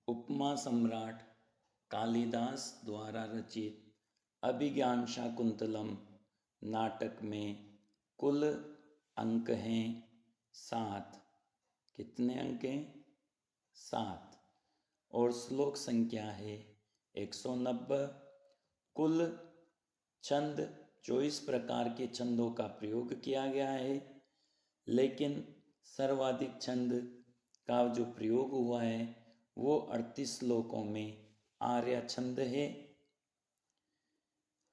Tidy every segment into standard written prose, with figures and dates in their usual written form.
उपमा सम्राट कालिदास द्वारा रचित अभिज्ञान शाकुंतलम नाटक में कुल अंक हैं 7। कितने अंक हैं? 7। और श्लोक संख्या है 190। कुल छंद 24 प्रकार के छंदों का प्रयोग किया गया है, लेकिन सर्वाधिक छंद का जो प्रयोग हुआ है वो 38 श्लोकों में आर्य छंद है।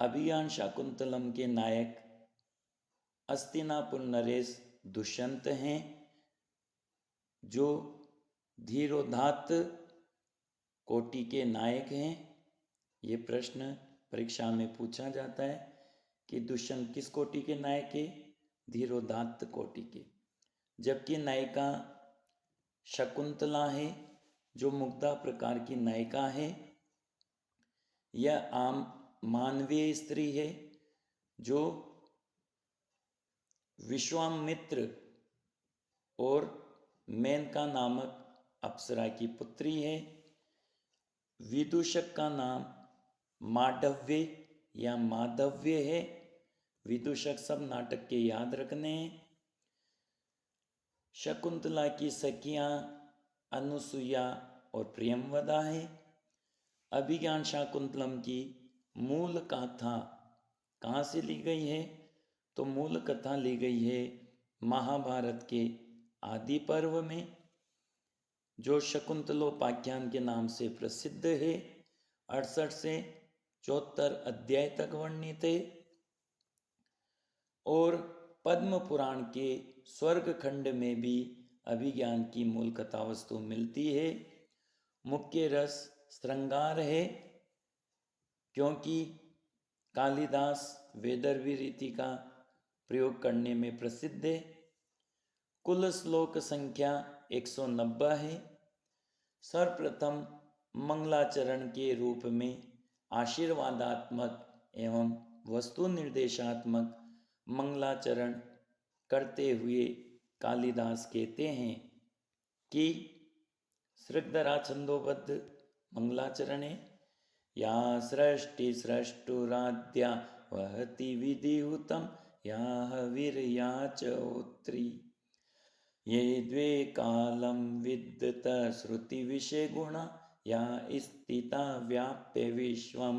अभिज्ञान शाकुंतलम के नायक हस्तिनापुर नरेश दुष्यंत हैं, जो धीरोदात्त कोटि के नायक हैं। ये प्रश्न परीक्षा में पूछा जाता है कि दुष्यंत किस कोटि के नायक है? धीरोदात्त कोटि के। जबकि नायिका शकुंतला है, जो मुग्धा प्रकार की नायिका है। यह आम मानवीय स्त्री है, जो विश्वामित्र और मेनका नामक अप्सरा की पुत्री है। विदूषक का नाम मांडव्य या माधव्य है। विदूषक सब नाटक के याद रखने हैं। शकुंतला की सखियां अनुसुईया और प्रियंवदा है। अभिज्ञान शाकुंतलम की मूल कथा कहाँ से ली गई है? तो मूल कथा ली गई है महाभारत के आदि पर्व में, जो शकुंतलोपाख्यान के नाम से प्रसिद्ध है। 68 से 74 अध्याय तक वर्णित है। और पद्म पुराण के स्वर्ग खंड में भी अभिज्ञान की मूल कथा वस्तु मिलती है। मुख्य रस श्रृंगार है, क्योंकि कालिदास वैदर्भी रीति का प्रयोग करने में प्रसिद्ध है। कुल श्लोक संख्या 190 है। सर्वप्रथम मंगलाचरण के रूप में आशीर्वादात्मक एवं वस्तु निर्देशात्मक मंगलाचरण करते हुए कालिदास कहते हैं कि सृगधरा छंदोबद्ध मंगलाचरण है। या सृष्टि सृष्टुराद्या वहति विधिहुतम या हविर्या चोत्री ये द्वे कालं विद्यत श्रुति विषय गुणा या स्थिता व्याप्य विश्वम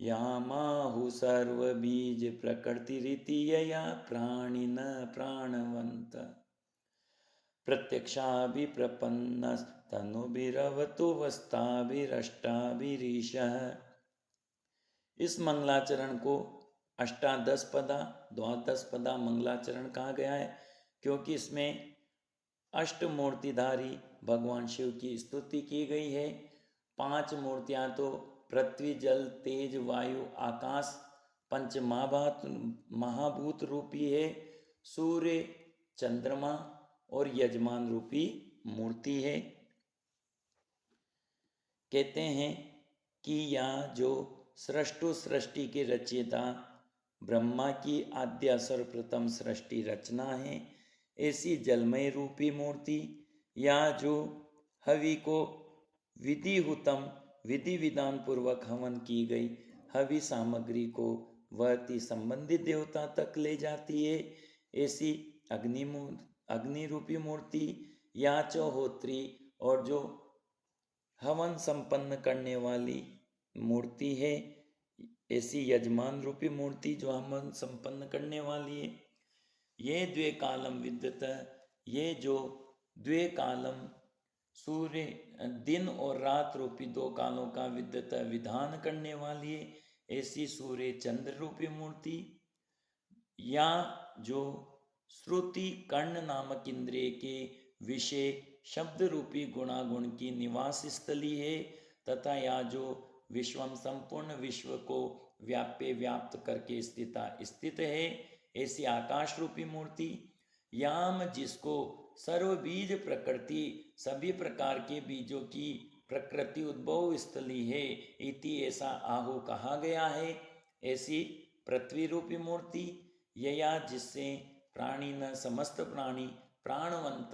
या माहु सर्वबीज प्रकृति रीति यया प्राणिन प्राणवंत प्रत्यक्षाभिप्रपन्न तनुभिरवतु वस्ताभिरष्टाभिरीशः। इस मंगलाचरण को अष्टादशपदा द्वादशपदा मंगलाचरण कहा गया है, क्योंकि इसमें अष्टमूर्तिधारी भगवान शिव की स्तुति की गई है। 5 मूर्तियां तो पृथ्वी जल तेज वायु आकाश पंच महाभूत रूपी है। सूर्य चंद्रमा और यजमान रूपी मूर्ति है। कहते हैं कि यह जो सृष्टि के रचयिता ब्रह्मा की आद्या सर्वप्रथम सृष्टि रचना है, ऐसी जलमय रूपी मूर्ति या जो हवि को विधिहुतम विधि विधान पूर्वक हवन की गई हवि सामग्री को वहती संबंधित देवता तक ले जाती है, ऐसी अग्नि रूपी मूर्ति या चौहोत्री और जो हवन संपन्न करने वाली मूर्ति है, ऐसी यजमान रूपी मूर्ति जो हवन संपन्न करने वाली है। ये द्वे कालम विद्यत, ये जो द्वे कालम सूर्य दिन और रात रूपी 2 कालों का विद्यत विधान करने वाली है, ऐसी सूर्य चंद्र रूपी मूर्ति या जो श्रुति कर्ण नामक इंद्रिय के विषय शब्द रूपी गुणागुण की निवास स्थली है, तथा या जो विश्वम संपूर्ण विश्व को व्याप्त करके स्थित है, ऐसी आकाश रूपी मूर्ति याम जिसको सर्वबीज प्रकृति सभी प्रकार के बीजों की प्रकृति उद्भव स्थली है, इति ऐसा आहु कहा गया है। ऐसी पृथ्वी रूपी मूर्ति यया जिससे प्राणी न समस्त प्राणी प्राणवंत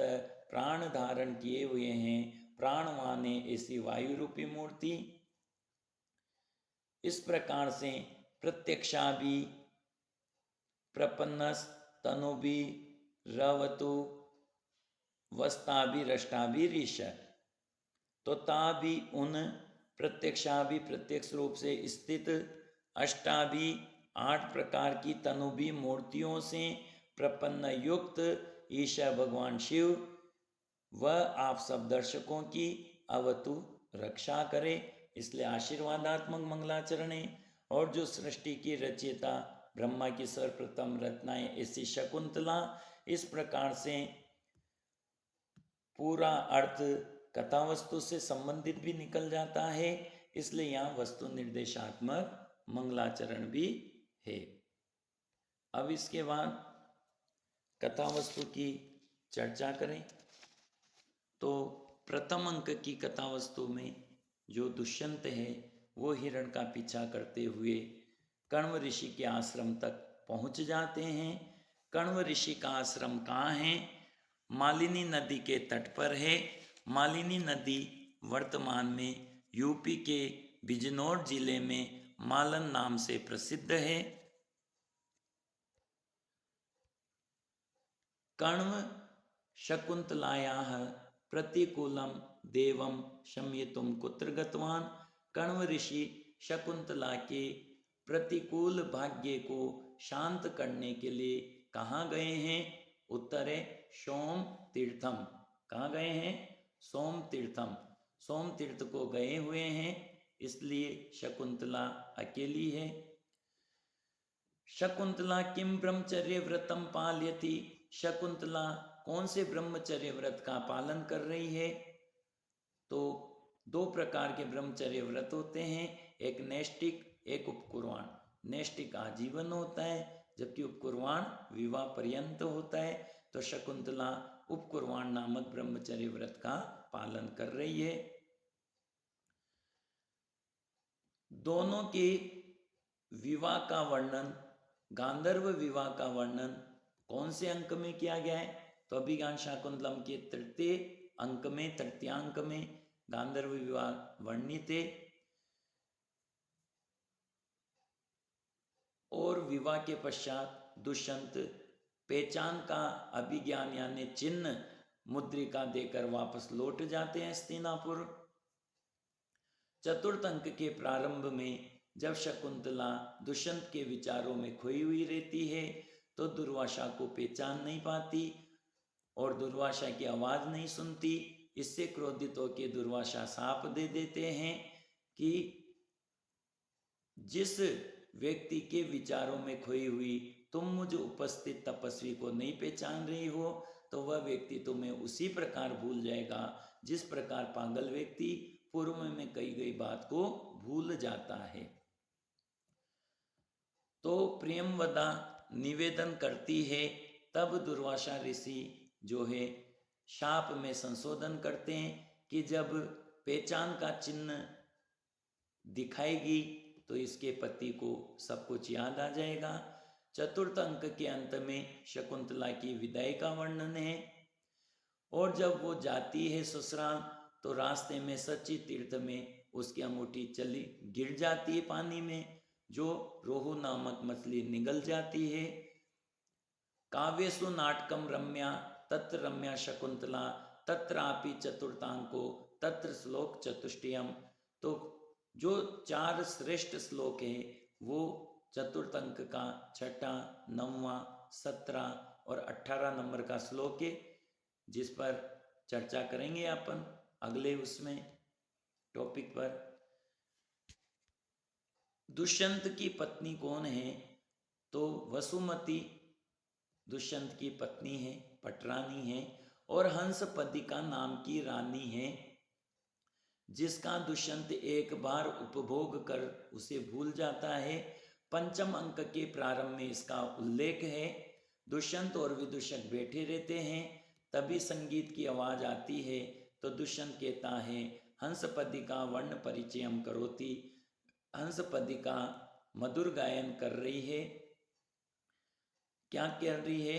प्राण धारण किए हुए हैं प्राणवान है ऐसी वायु रूपी मूर्ति। इस प्रकार से प्रत्यक्षा भी प्रपन्नस तनु भी रवतु वस्ता भी रष्टा भी ऋष, तो ता भी उन प्रत्यक्षा भी प्रत्यक्ष रूप से स्थित अष्टाभी 8 प्रकार की तनु भी मूर्तियों से प्रपन्न युक्त ईशा भगवान शिव वह आप सब दर्शकों की अवतु रक्षा करे, इसलिए आशीर्वादात्मक मंगलाचरण है। और जो सृष्टि की रचयिता ब्रह्मा की सर्वप्रथम रचनाएं ऐसी शकुंतला, इस प्रकार से पूरा अर्थ कथा वस्तु से संबंधित भी निकल जाता है, इसलिए यहाँ वस्तु निर्देशात्मक मंगलाचरण भी है। अब इसके बाद कथा वस्तु की चर्चा करें तो प्रथम अंक की कथा वस्तु में जो दुष्यंत है वो हिरण का पीछा करते हुए कण्व ऋषि के आश्रम तक पहुंच जाते हैं। कण्व ऋषि का आश्रम कहाँ है? मालिनी नदी के तट पर है। मालिनी नदी वर्तमान में यूपी के बिजनौर जिले में मालन नाम से प्रसिद्ध है। कण्व शकुंतलायाः प्रतिकूलम देवम शम्यतुम कुत्र गतवान। कण्व ऋषि शकुंतला के प्रतिकूल भाग्य को शांत करने के लिए कहाँ गए हैं? उत्तर है सोम तीर्थम। कहाँ गए हैं? सोम तीर्थम। सोम तीर्थ को गए हुए हैं, इसलिए शकुंतला अकेली है। शकुंतला किम ब्रह्मचर्य व्रतम पालयति। शकुंतला कौन से ब्रह्मचर्य व्रत का पालन कर रही है? तो 2 प्रकार के ब्रह्मचर्य व्रत होते हैं, एक नैष्टिक, एक उपकुर्वाण। नैष्टिक आजीवन होता है, जबकि उपकुर्वाण विवाह पर्यंत होता है। तो शकुंतला उपकुर्वाण नामक ब्रह्मचर्य व्रत का पालन कर रही है। दोनों के विवाह का वर्णन, गांधर्व विवाह का वर्णन कौन से अंक में किया गया है? तो अभिज्ञान शाकुंतलम के तृतीय अंक में, तृतीयांक में गांधर्व विवाह वर्णित है। और विवाह के पश्चात दुष्यंत पहचान का अभिज्ञान यानी चिन्ह मुद्रिका देकर वापस लौट जाते हैं हस्तिनापुर। चतुर्थ अंक के प्रारंभ में जब शकुंतला दुष्यंत के विचारों में खोई हुई रहती है तो दुर्वासा को पहचान नहीं पाती और दुर्वासा की आवाज नहीं सुनती। इससे क्रोधित होकर दुर्वासा शाप दे देते हैं कि जिस व्यक्ति के विचारों में खोई हुई तुम मुझ उपस्थित तपस्वी को नहीं पहचान रही हो तो वह व्यक्ति तुम्हें उसी प्रकार भूल जाएगा जिस प्रकार पागल व्यक्ति पूर्व में कही गई बात को भूल जाता है। तो प्रियमवदा निवेदन करती है, तब दुर्वासा ऋषि जो है शाप में संशोधन करते हैं कि जब पहचान का चिन्ह दिखाएगी तो इसके पति को सब कुछ याद आ जाएगा। चतुर्थ अंक के अंत में शकुंतला की विदाई का वर्णन है। और जब वो जाती है ससुराल तो रास्ते में सच्ची तीर्थ में उसकी अंगूठी चली गिर जाती है पानी में, जो रोहू नामक मछली निगल जाती है। काव्यसु नाटकम रम्या तत्र रम्या शकुंतला तत्रापि चतुर्थांको तत्र श्लोक चतुष्टयम। तो जो 4 श्रेष्ठ श्लोक है वो चतुर्थ अंक का 6ठा, 9वां, 17 और 18 नंबर का श्लोक है, जिस पर चर्चा करेंगे अपन अगले उसमें टॉपिक पर। दुष्यंत की पत्नी कौन है? तो वसुमती दुष्यंत की पत्नी है, पटरानी है, और हंसपदिका नाम की रानी है, जिसका दुष्यंत एक बार उपभोग कर उसे भूल जाता है। पंचम अंक के प्रारंभ में इसका उल्लेख है। दुष्यंत और विदूषक बैठे रहते हैं, तभी संगीत की आवाज आती है तो दुष्यंत कहता है हंसपदिका वर्ण परिचयम करोति। हंसपदिका मधुर गायन कर रही है। क्या कर रही है?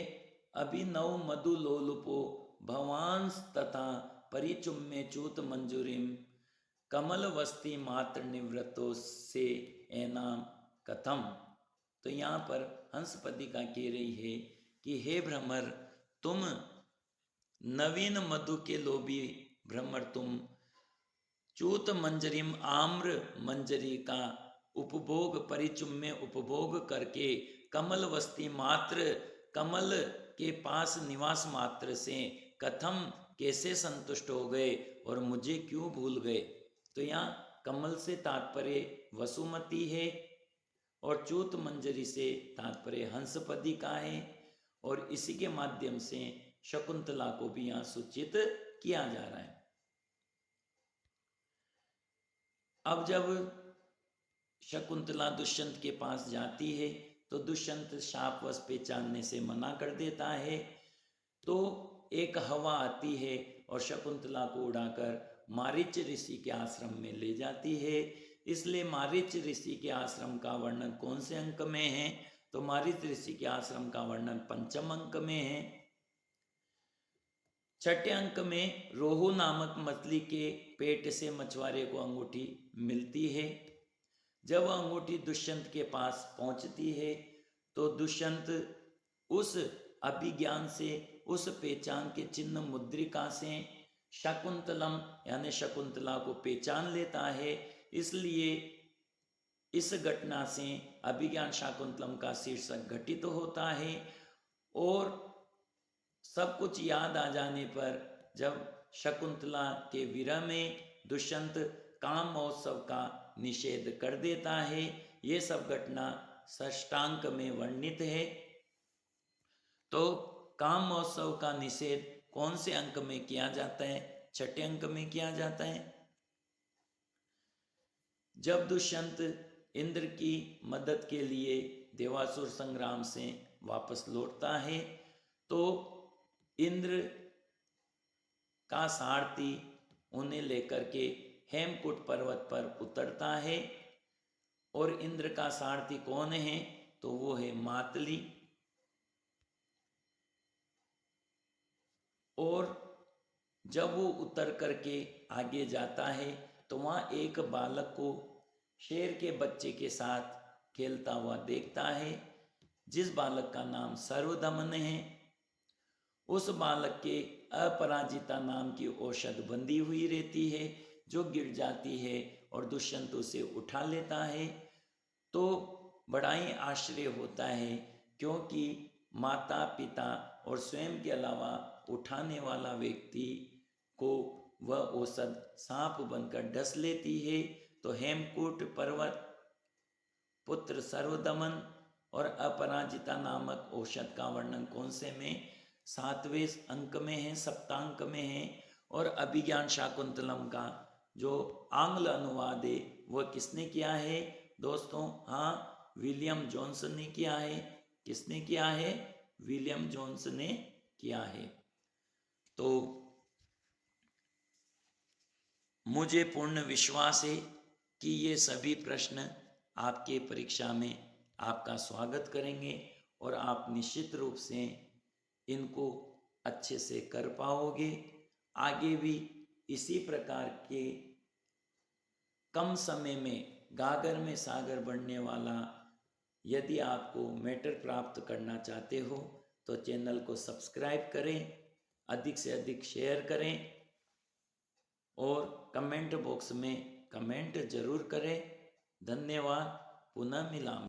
अभिनव मधुलोलुपो भवांस तथा परिचुम्मे च्यूत मंजूरिम कमल वस्ती मात्र निवृत्तो से एनाम कथम। तो यहाँ पर हंसपदिका कह रही है कि हे भ्रमर, तुम नवीन मधु के लोभी भ्रमर, तुम च्यूत मंजरीम आम्र मंजरी का उपभोग परिचुम्य उपभोग करके कमल वस्ती मात्र कमल के पास निवास मात्र से कथम कैसे संतुष्ट हो गए और मुझे क्यों भूल गए। तो यहाँ कमल से तात्पर्य वसुमती है और च्यूत मंजरी से तात्पर्य हंसपदिका है और इसी के माध्यम से शकुंतला को भी यहाँ सूचित किया जा रहा है। अब जब शकुंतला दुष्यंत के पास जाती है तो दुष्यंत शापवश पहचानने से मना कर देता है। तो एक हवा आती है और शकुंतला को उड़ाकर मारीच ऋषि के आश्रम में ले जाती है। इसलिए मारीच ऋषि के आश्रम का वर्णन कौन से अंक में है, तो मारीच ऋषि के आश्रम का वर्णन पंचम अंक में है। छठे अंक में रोहू नामक मछली के पेट से मछुआरे को अंगूठी मिलती है। जब वह अंगूठी दुष्यंत के पास पहुंचती है तो दुष्यंत उस अभिज्ञान से, उस पहचान के चिन्ह मुद्रिका से शकुंतलम यानी शकुंतला को पहचान लेता है। इसलिए इस घटना से अभिज्ञान शाकुंतलम का शीर्षक घटित होता है और सब कुछ याद आ जाने पर जब शकुंतला के विरह में दुष्यंत काम महोत्सव का निषेध कर देता है। ये सब घटना षष्ठांक में वर्णित है। तो काम महोत्सव का निषेध कौन से अंक में किया जाता है, छठे अंक में किया जाता है। जब दुष्यंत इंद्र की मदद के लिए देवासुर संग्राम से वापस लौटता है तो इंद्र का सारथी उन्हें लेकर के हेमकूट पर्वत पर उतरता है और इंद्र का सारथी कौन है, तो वो है मातली। और जब वो उतर करके आगे जाता है तो वहाँ एक बालक को शेर के बच्चे के साथ खेलता हुआ देखता है, जिस बालक का नाम सर्वदमन है। उस बालक के अपराजिता नाम की औषध बंधी हुई रहती है जो गिर जाती है और दुष्यंत उसे उठा लेता है। तो बड़ा ही आश्चर्य होता है क्योंकि माता पिता और स्वयं के अलावा उठाने वाला व्यक्ति को वह औषध सांप बनकर डस लेती है। तो हेमकूट पर्वत, पुत्र सर्वदमन और अपराजिता नामक औषध का वर्णन कौन से में, सातवें अंक में है, सप्तांक में है। और अभिज्ञान शाकुंतलम का जो आंग्ल अनुवाद है वह किसने किया है दोस्तों, हाँ विलियम जोन्स ने किया है। किसने किया है, विलियम जोन्स ने किया है। तो मुझे पूर्ण विश्वास है कि ये सभी प्रश्न आपके परीक्षा में आपका स्वागत करेंगे और आप निश्चित रूप से इनको अच्छे से कर पाओगे। आगे भी इसी प्रकार के कम समय में गागर में सागर बढ़ने वाला यदि आपको मैटर प्राप्त करना चाहते हो तो चैनल को सब्सक्राइब करें, अधिक से अधिक शेयर करें और कमेंट बॉक्स में कमेंट जरूर करें। धन्यवाद, पुनः मिलामः।